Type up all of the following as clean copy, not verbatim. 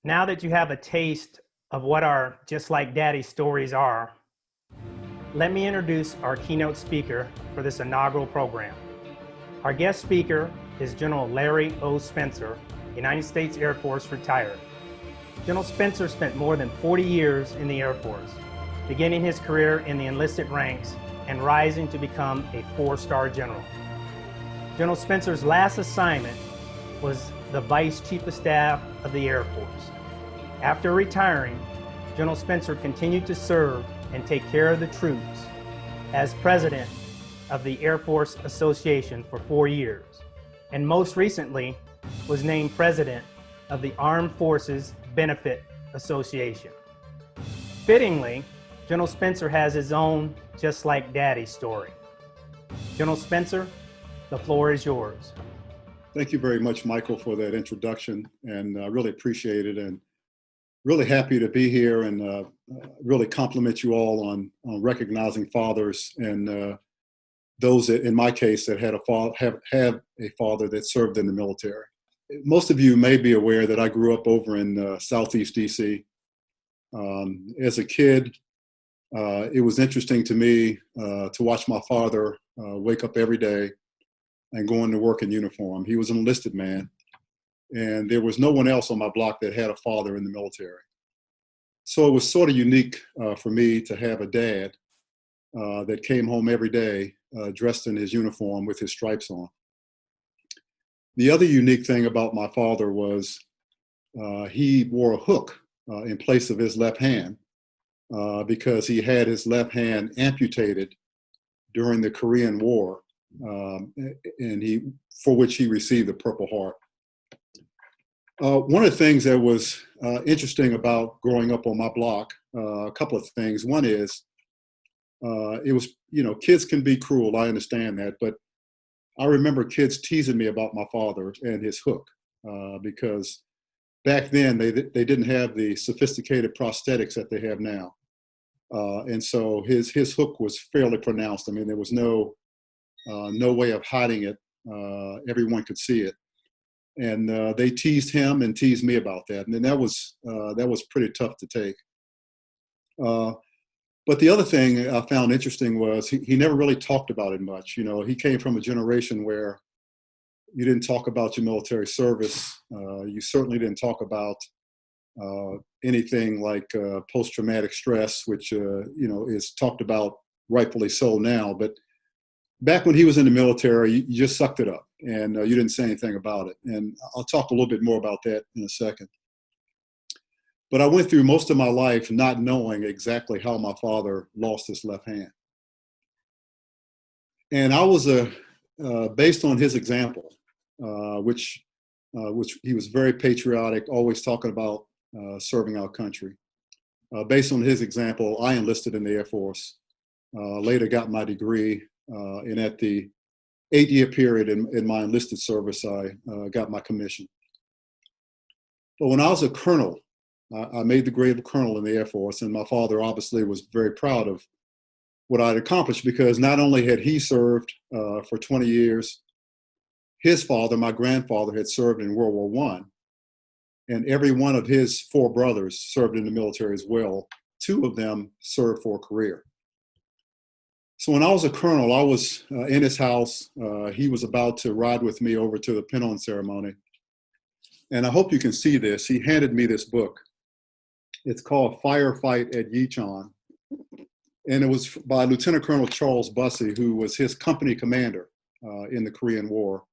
Now that you have a taste of what our Just Like Daddy stories are, let me introduce our keynote speaker for this inaugural program. Our guest speaker is General Larry O. Spencer, United States Air Force retired. General Spencer spent more than 40 years in the Air Force, beginning his career in the enlisted ranks and rising to become a 4-star general. General Spencer's last assignment was the Vice Chief of Staff of the Air Force. After retiring, General Spencer continued to serve and take care of the troops as president of the Air Force Association for 4 years, and most recently was named president of the Armed Forces Benefit Association. Fittingly, General Spencer has his own Just Like Daddy story. General Spencer, the floor is yours. Thank you very much, Michael, for that introduction, and I really appreciate it, and really happy to be here, and really compliment you all on recognizing fathers and those that, in my case, that had have a father that served in the military. Most of you may be aware that I grew up over in Southeast DC. As a kid, it was interesting to me to watch my father wake up every day and going to work in uniform. He was an enlisted man, and there was no one else on my block that had a father in the military. So it was sort of unique for me to have a dad that came home every day dressed in his uniform with his stripes on. The other unique thing about my father was he wore a hook in place of his left hand because he had his left hand amputated during the Korean War, and for which he received the Purple Heart. One of the things that was interesting about growing up on my block, a couple of things. One is, it was, kids can be cruel, I understand that, but I remember kids teasing me about my father and his hook, because back then they didn't have the sophisticated prosthetics that they have now. And so his hook was fairly pronounced. I mean, there was no way of hiding it. Everyone could see it. And they teased him and teased me about that. And then that was pretty tough to take. But the other thing I found interesting was he never really talked about it much. He came from a generation where you didn't talk about your military service. You certainly didn't talk about anything like post-traumatic stress, which is talked about rightfully so now. But back when he was in the military, you just sucked it up, and you didn't say anything about it. And I'll talk a little bit more about that in a second. But I went through most of my life not knowing exactly how my father lost his left hand. And I was based on his example, which he was very patriotic, always talking about serving our country. Based on his example, I enlisted in the Air Force, later got my degree, and at the 8-year period in my enlisted service, I got my commission. But when I was a colonel, I made the grade of colonel in the Air Force, and my father obviously was very proud of what I'd accomplished, because not only had he served for 20 years, his father, my grandfather, had served in World War I, and every one of his 4 brothers served in the military as well. 2 of them served for a career. So when I was a colonel, I was in his house. He was about to ride with me over to the pin-on ceremony. And I hope you can see this. He handed me this book. It's called Firefight at Yichon. And it was by Lieutenant Colonel Charles Bussey, who was his company commander in the Korean War,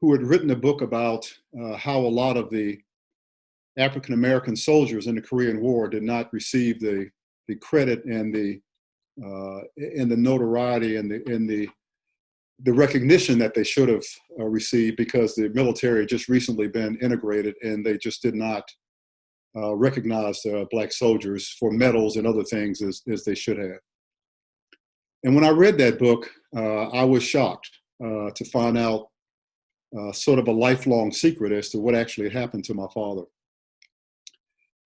who had written a book about how a lot of the African-American soldiers in the Korean War did not receive the credit and the notoriety and the recognition that they should have received, because the military had just recently been integrated and they just did not recognize Black soldiers for medals and other things as they should have. And when I read that book, I was shocked to find out sort of a lifelong secret as to what actually happened to my father.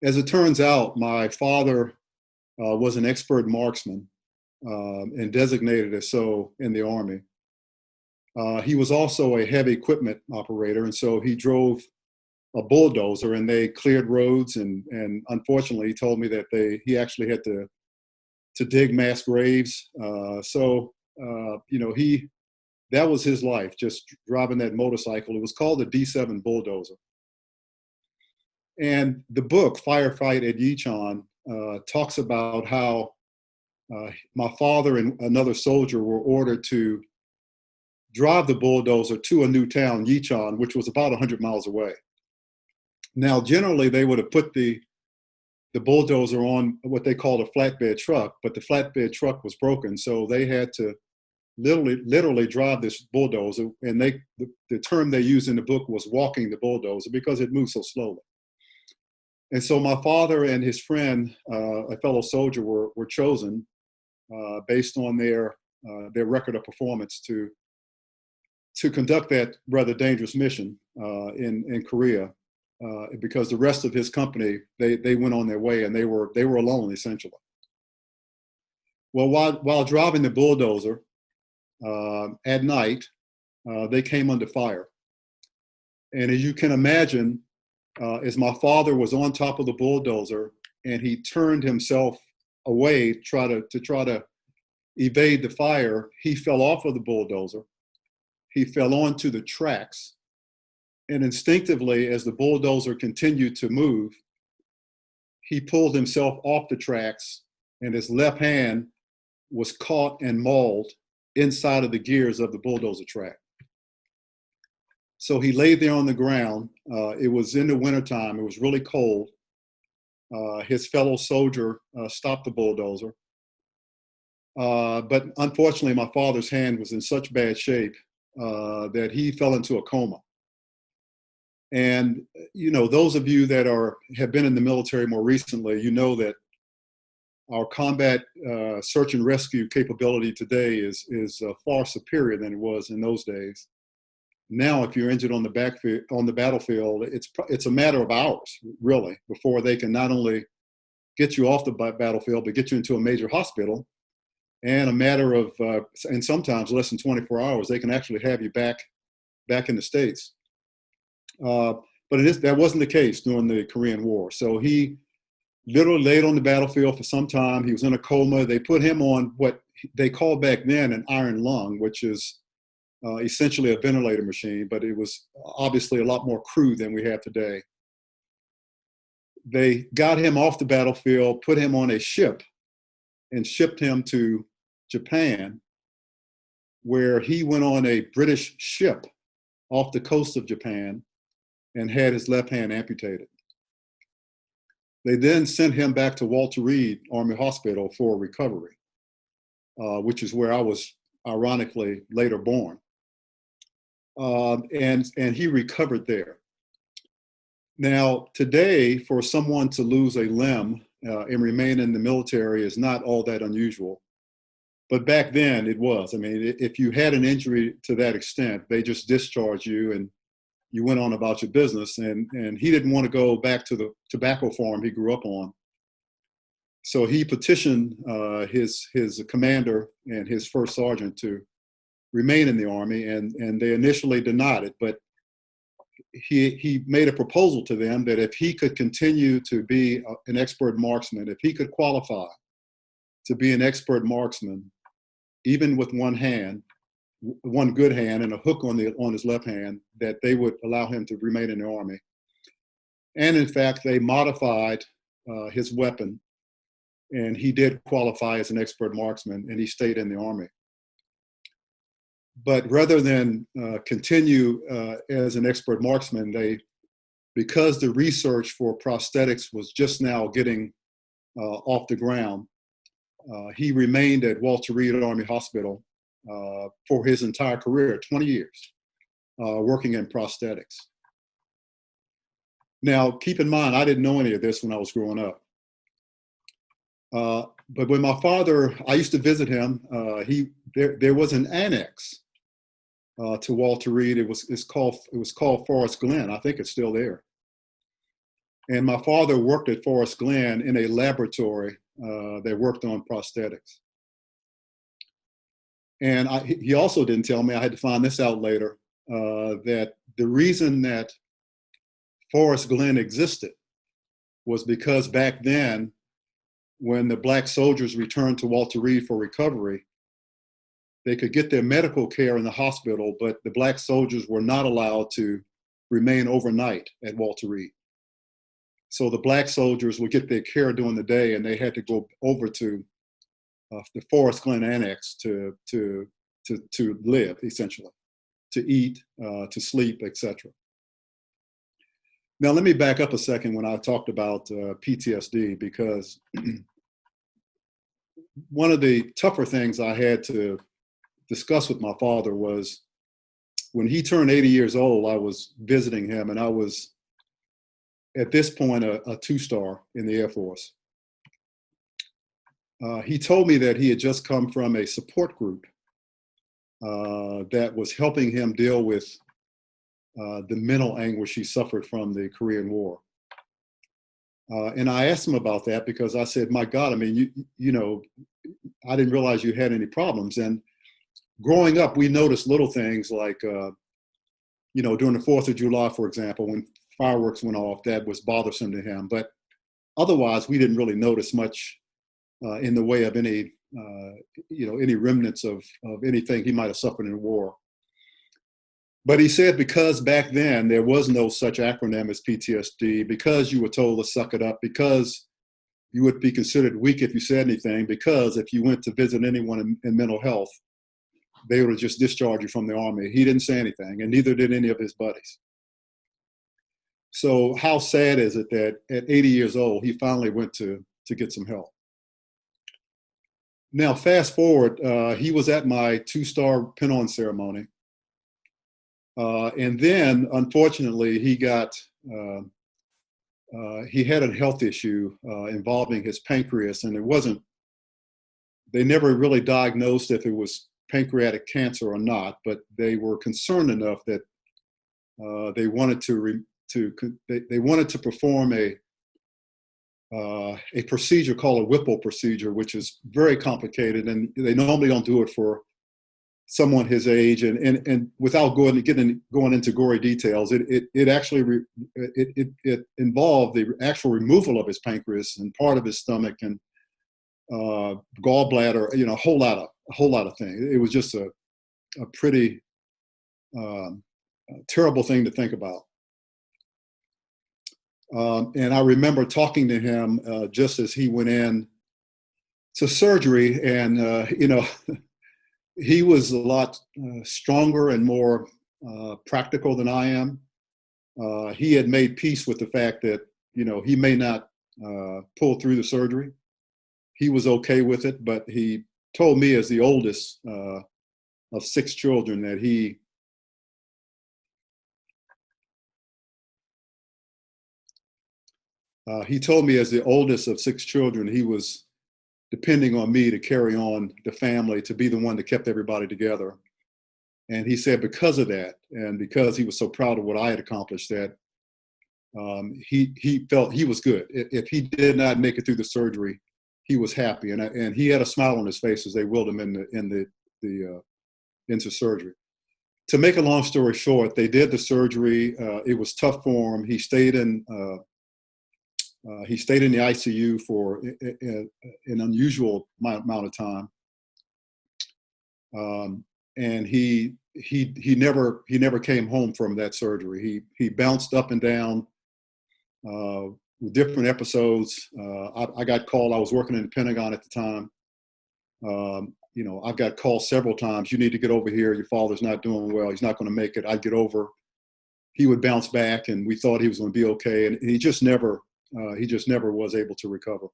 As it turns out, my father was an expert marksman and designated as so in the Army. He was also a heavy equipment operator, and so he drove a bulldozer, and they cleared roads. And unfortunately, he told me that he actually had to dig mass graves. That was his life, just driving that motorcycle. It was called the D7 bulldozer. And the book, Firefight at Yichon, talks about how my father and another soldier were ordered to drive the bulldozer to a new town, Yichon, which was about 100 miles away. Now, generally, they would have put the bulldozer on what they called a flatbed truck, but the flatbed truck was broken, so they had to literally drive this bulldozer, and the term they used in the book was walking the bulldozer because it moved so slowly. And so my father and his friend, a fellow soldier, were chosen based on their record of performance to conduct that rather dangerous mission in Korea, because the rest of his company, they went on their way, and they were alone essentially. Well, while driving the bulldozer at night, they came under fire, and as you can imagine, as my father was on top of the bulldozer and he turned himself away to try to evade the fire, he fell off of the bulldozer. He fell onto the tracks, and instinctively, as the bulldozer continued to move, he pulled himself off the tracks, and his left hand was caught and mauled inside of the gears of the bulldozer track. So he lay there on the ground. It was in the wintertime. It was really cold. His fellow soldier stopped the bulldozer. But unfortunately, my father's hand was in such bad shape that he fell into a coma. And, those of you that have been in the military more recently, you know that our combat search and rescue capability today is far superior than it was in those days. Now, if you're injured on the battlefield, it's a matter of hours, really, before they can not only get you off the battlefield, but get you into a major hospital. And a matter of, and sometimes less than 24 hours, they can actually have you back in the States. But that wasn't the case during the Korean War. So he literally laid on the battlefield for some time. He was in a coma. They put him on what they called back then an iron lung, which is essentially a ventilator machine, but it was obviously a lot more crude than we have today. They got him off the battlefield, put him on a ship, and shipped him to Japan, where he went on a British ship off the coast of Japan and had his left hand amputated. They then sent him back to Walter Reed Army Hospital for recovery, which is where I was ironically later born. And he recovered there. Now, today, for someone to lose a limb and remain in the military is not all that unusual. But back then it was. I mean, if you had an injury to that extent, they just discharged you and you went on about your business. And he didn't want to go back to the tobacco farm he grew up on. So he petitioned his commander and his first sergeant to remain in the Army, and they initially denied it, but he made a proposal to them that if he could continue to be an expert marksman, if he could qualify to be an expert marksman, even with one good hand and a hook on his left hand, that they would allow him to remain in the Army. And in fact, they modified his weapon, and he did qualify as an expert marksman, and he stayed in the Army. But rather than continue as an expert marksman, because the research for prosthetics was just now getting off the ground, he remained at Walter Reed Army Hospital for his entire career, 20 years, working in prosthetics. Now, keep in mind, I didn't know any of this when I was growing up. But when my father, I used to visit him, there was an annex to Walter Reed. It was called Forest Glen. I think it's still there. And my father worked at Forest Glen in a laboratory that worked on prosthetics. And he also didn't tell me, I had to find this out later, that the reason that Forest Glen existed was because back then, when the black soldiers returned to Walter Reed for recovery, they could get their medical care in the hospital, but the black soldiers were not allowed to remain overnight at Walter Reed. So the black soldiers would get their care during the day, and they had to go over to the Forest Glen Annex to live, essentially, to eat, to sleep, etc. Now, let me back up a second when I talked about PTSD, because one of the tougher things I had to discuss with my father was when he turned 80 years old, I was visiting him, and I was, at this point, a two-star in the Air Force. He told me that he had just come from a support group that was helping him deal with the mental anguish he suffered from the Korean War. And I asked him about that because I said, my God, I mean, you know, I didn't realize you had any problems. And growing up, we noticed little things like, you know, during the 4th of July, for example, when fireworks went off, that was bothersome to him. But otherwise, we didn't really notice much in the way of any, you know, any remnants of anything he might have suffered in the war. But he said because back then there was no such acronym as PTSD, because you were told to suck it up, because you would be considered weak if you said anything, because if you went to visit anyone in mental health, they would just discharge you from the Army. He didn't say anything, and neither did any of his buddies. So how sad is it that at 80 years old, he finally went to get some help? Now, fast forward, he was at my two-star pin-on ceremony. And then, unfortunately, he had a health issue involving his pancreas, and they never really diagnosed if it was pancreatic cancer or not, but they were concerned enough that they wanted to perform a procedure called a Whipple procedure, which is very complicated, and they normally don't do it for someone his age. And without going into gory details, it actually involved the actual removal of his pancreas and part of his stomach and gallbladder, you know, a whole lot of things. It was just a pretty terrible thing to think about. And I remember talking to him just as he went in to surgery, and you know, he was a lot stronger and more practical than I am. He had made peace with the fact that, you know, he may not pull through the surgery. He was okay with it, but he told me, as the oldest of 6 children, that he told me, as the oldest of 6 children, he was depending on me to carry on the family, to be the one that kept everybody together. And he said because of that, and because he was so proud of what I had accomplished, that he felt he was good. If he did not make it through the surgery, he was happy, and he had a smile on his face as they wheeled him into surgery. To make a long story short, they did the surgery. It was tough for him. He stayed in the ICU for an unusual amount of time, and he never came home from that surgery. He bounced up and down with different episodes. I got called. I was working in the Pentagon at the time. You know, I've got called several times. You need to get over here. Your father's not doing well. He's not going to make it. I'd get over. He would bounce back, and we thought he was going to be okay. And he just never was able to recover.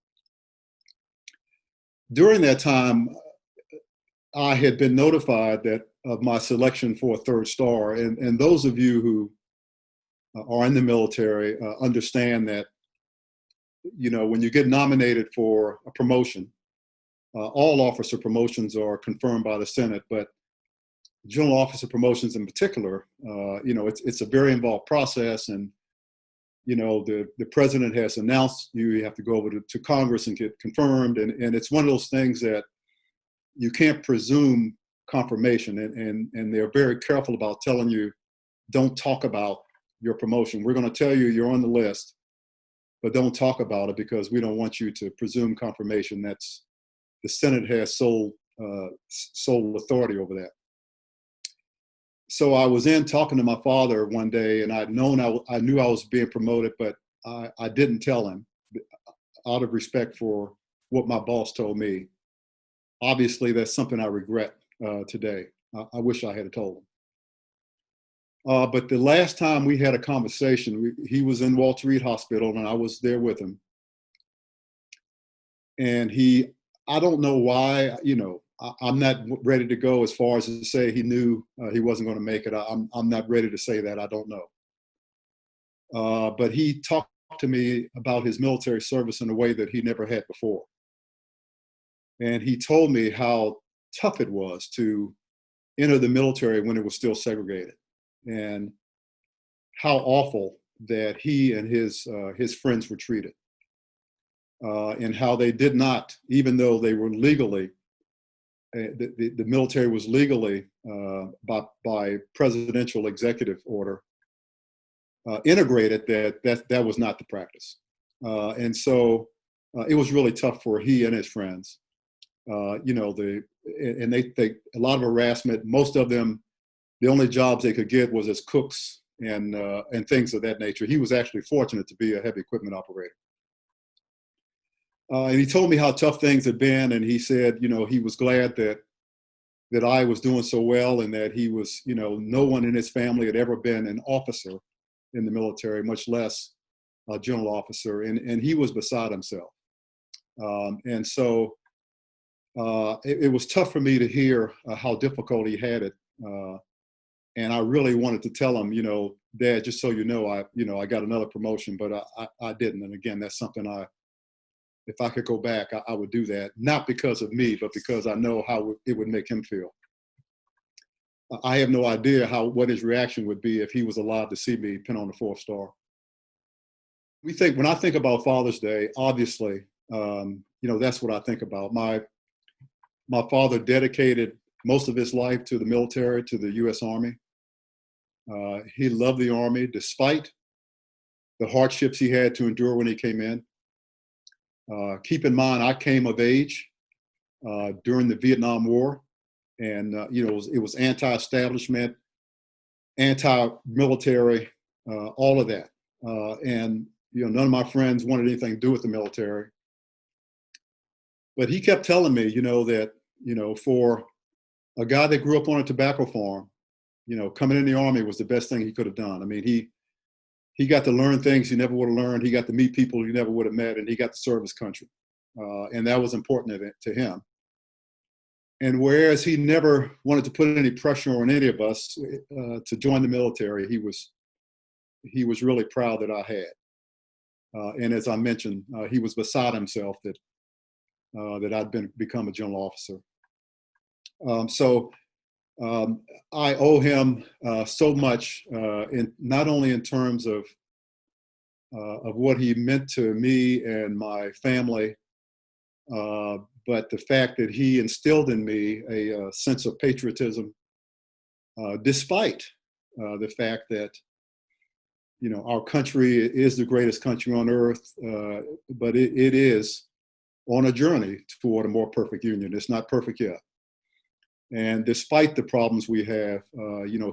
During that time, I had been notified of my selection for a 3rd star. And those of you who are in the military understand that, you know, when you get nominated for a promotion, all officer promotions are confirmed by the Senate, but general officer promotions in particular, you know, it's a very involved process. And, you know, the president has announced you have to go over to Congress and get confirmed. And it's one of those things that you can't presume confirmation. And they're very careful about telling you, don't talk about your promotion. We're going to tell you you're on the list, but don't talk about it because we don't want you to presume confirmation. That's the Senate has sole authority over that. So I was in talking to my father one day, and I knew I was being promoted, but I didn't tell him out of respect for what my boss told me. Obviously, that's something I regret today. I wish I had told him. But the last time we had a conversation, he was in Walter Reed Hospital, and I was there with him. And I don't know why, I'm not ready to go as far as to say he knew he wasn't going to make it. I'm not ready to say that. I don't know. But he talked to me about his military service in a way that he never had before. And he told me how tough it was to enter the military when it was still segregated, and how awful that he and his friends were treated, and how they did not, even though they were legally, the military was legally by presidential executive order integrated, that was not the practice. And so it was really tough for he and his friends. And they a lot of harassment. Most of them, the only jobs they could get was as cooks and things of that nature. He was actually fortunate to be a heavy equipment operator. And he told me how tough things had been, and he said, he was glad that I was doing so well, and that he was, no one in his family had ever been an officer in the military, much less a general officer, and he was beside himself. And so it was tough for me to hear how difficult he had it, and I really wanted to tell him, Dad, just so you know, I got another promotion, but I didn't. And again, that's something if I could go back, I would do that, not because of me, but because I know how it would make him feel. I have no idea what his reaction would be if he was alive to see me pin on the 4th star. When I think about Father's Day, obviously, that's what I think about. My father dedicated most of his life to the military, to the U.S. Army. He loved the Army despite the hardships he had to endure when he came in. Keep in mind, I came of age during the Vietnam War, and it was anti-establishment, anti-military, all of that. And none of my friends wanted anything to do with the military. But he kept telling me, that for a guy that grew up on a tobacco farm, coming in the Army was the best thing he could have done. I mean, he got to learn things he never would have learned. He got to meet people he never would have met, and he got to serve his country. And that was important to him. And whereas he never wanted to put any pressure on any of us to join the military, he was really proud that I had. And as I mentioned, he was beside himself that I'd become a general officer. So I owe him so much, not only in terms of what he meant to me and my family, but the fact that he instilled in me a sense of patriotism, despite the fact that our country is the greatest country on earth, but it is on a journey toward a more perfect union. It's not perfect yet. And despite the problems we have,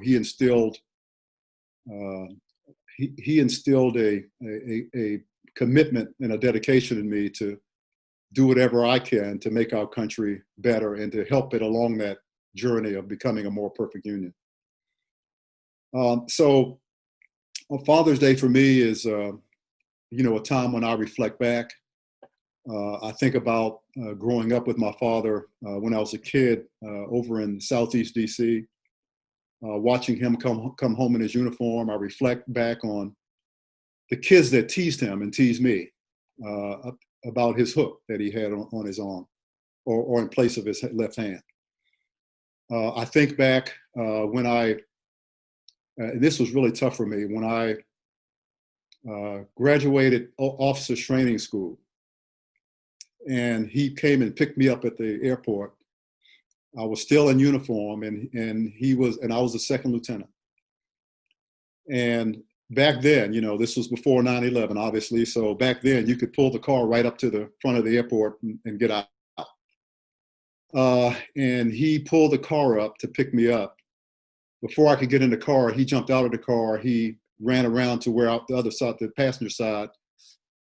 he instilled a commitment and a dedication in me to do whatever I can to make our country better and to help it along that journey of becoming a more perfect union. So Father's Day for me is, a time when I reflect back. I think about growing up with my father when I was a kid over in Southeast DC, watching him come home in his uniform. I reflect back on the kids that teased him and teased me about his hook that he had on his arm or in place of his left hand. I think back when this was really tough for me, when I graduated officers training school, and he came and picked me up at the airport. I was still in uniform, and I was a second lieutenant. And back then, you know, this was before 9/11, obviously. So back then, you could pull the car right up to the front of the airport and get out. And he pulled the car up to pick me up. Before I could get in the car, he jumped out of the car. He ran around to where out the other side, the passenger side,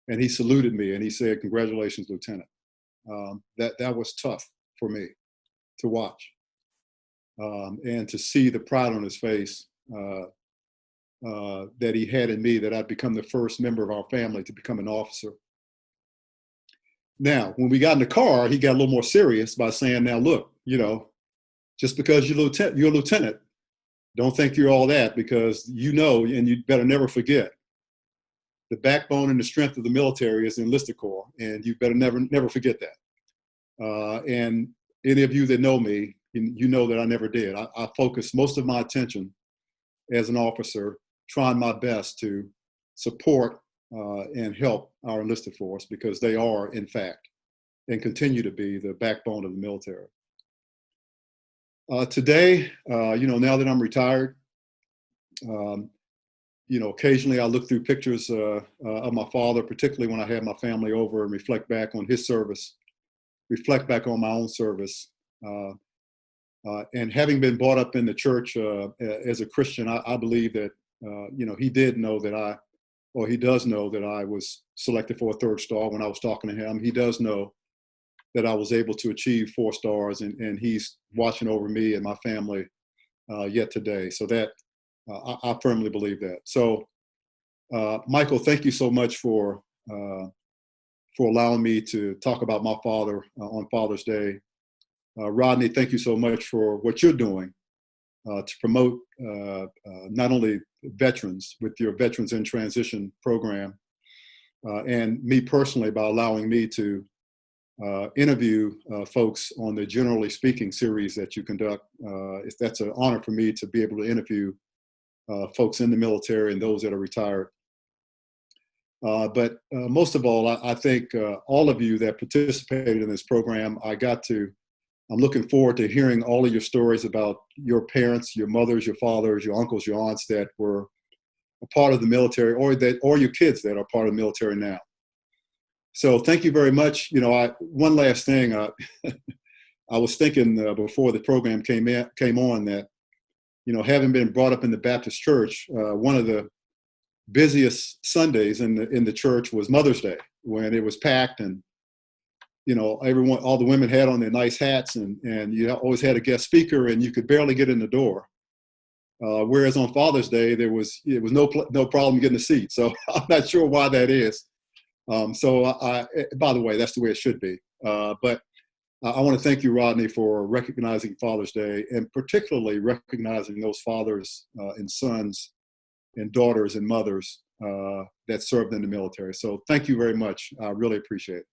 and he saluted me and he said, "Congratulations, Lieutenant." That was tough for me to watch, and to see the pride on his face that he had in me, that I'd become the first member of our family to become an officer. Now, when we got in the car, he got a little more serious by saying, "Now, look, you know, just because you're a lieutenant, don't think you're all that, because you know, and you better never forget, the backbone and the strength of the military is the enlisted corps, and you better never forget that." And any of you that know me, you know that I never did. I focused most of my attention as an officer, trying my best to support and help our enlisted force, because they are, in fact, and continue to be, the backbone of the military. Today, you know, now that I'm retired, you know, occasionally I look through pictures of my father, particularly when I have my family over, and reflect back on his service, reflect back on my own service. And having been brought up in the church as a Christian, I believe that, you know, he did know that he does know that I was selected for a 3rd star when I was talking to him. He does know that I was able to achieve 4 stars, and he's watching over me and my family yet today. So that, I firmly believe that. So, Michael, thank you so much for allowing me to talk about my father on Father's Day. Rodney, thank you so much for what you're doing to promote not only veterans with your Veterans in Transition program, and me personally by allowing me to interview folks on the Generally Speaking series that you conduct. That's an honor for me to be able to interview folks in the military and those that are retired. But most of all, I think all of you that participated in this program, I'm looking forward to hearing all of your stories about your parents, your mothers, your fathers, your uncles, your aunts that were a part of the military, or your kids that are part of the military now. So thank you very much. You know, one last thing, I was thinking before the program came on that, you know, having been brought up in the Baptist church, one of the busiest Sundays in the church was Mother's Day, when it was packed, and you know, all the women had on their nice hats, and you always had a guest speaker, and you could barely get in the door. Whereas on Father's Day, it was no problem getting a seat. So I'm not sure why that is. By the way, that's the way it should be. But I want to thank you, Rodney, for recognizing Father's Day, and particularly recognizing those fathers and sons and daughters and mothers that served in the military. So thank you very much. I really appreciate it.